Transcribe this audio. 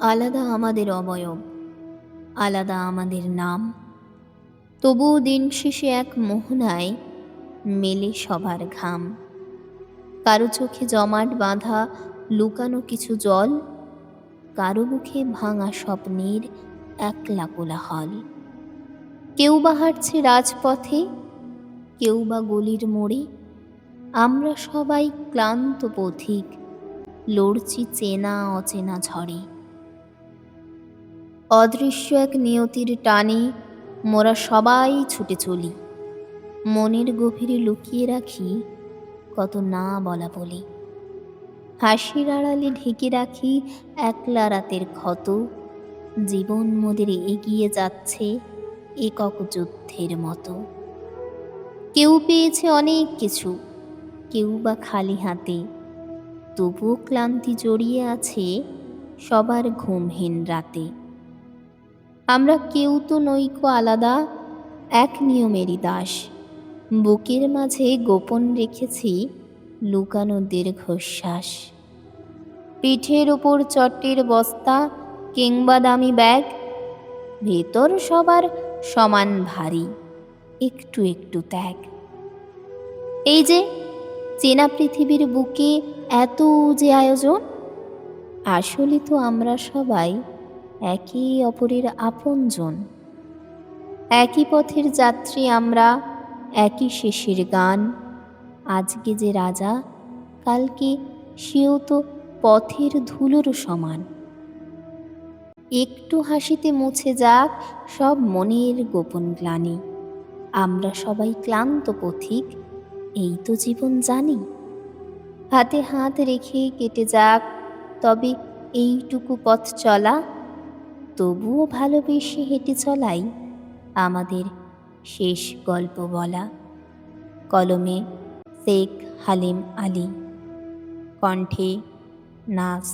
আলাদা আমাদের অবয়ব, আলাদা আমাদের নাম, তবুও দিন শেষে এক মোহনায় মেলে সবার ঘাম। কারো চোখে জমাট বাঁধা লুকানো কিছু জল, কারো মুখে ভাঙা স্বপ্নের একলা কোলাহল। কেউ বা হাঁটছে রাজপথে, কেউ বা গলির মোড়ে, আমরা সবাই ক্লান্ত পথিক, লড়ছি চেনা অচেনা ঝড়ে। অদৃশ্য এক নিয়তির টানে মোরা সবাই ছুটে চলি, মনের গভীরে লুকিয়ে রাখি কত না বলা বলি। হাসির আড়ালে ঢেকে রাখি একলা রাতের ক্ষত, জীবন মোদের এগিয়ে যাচ্ছে একক যুদ্ধের মতো। কেউ পেয়েছে অনেক কিছু, কেউ বা খালি হাতে, তবুও ক্লান্তি জড়িয়ে আছে সবার ঘুমহীন রাতে। আমরা কেউ তো নইকো আলাদা, এক নিয়মেরই দাস, বুকের মাঝে গোপন রেখেছি লুকানো দীর্ঘশ্বাস। পিঠের ওপর চটের বস্তা কিংবা দামি ব্যাগ, ভেতর সবার সমান ভারী, একটু একটু ত্যাগ। এই যে চেনা পৃথিবীর বুকে এত যে আয়োজন, আসলে তো আমরা সবাই একে অপরের আপনজন। একই পথের যাত্রী আমরা, একই শেষের গান। আজকে যে রাজা, কালকে সেও তো পথের ধুলোর সমান। একটু হাসিতে মুছে যাক সব মনের গোপন গ্লানি, আমরা সবাই ক্লান্ত পথিক, এই তো জীবন জানি। হাতে হাত রেখে কেটে যাক তবে এইটুকু পথ চলা, তবুও ভালোবেসে হেঁটে চলাই আমাদের শেষ গল্প বলা। কলমে শেখ হালিম আলী, কণ্ঠে নাজ।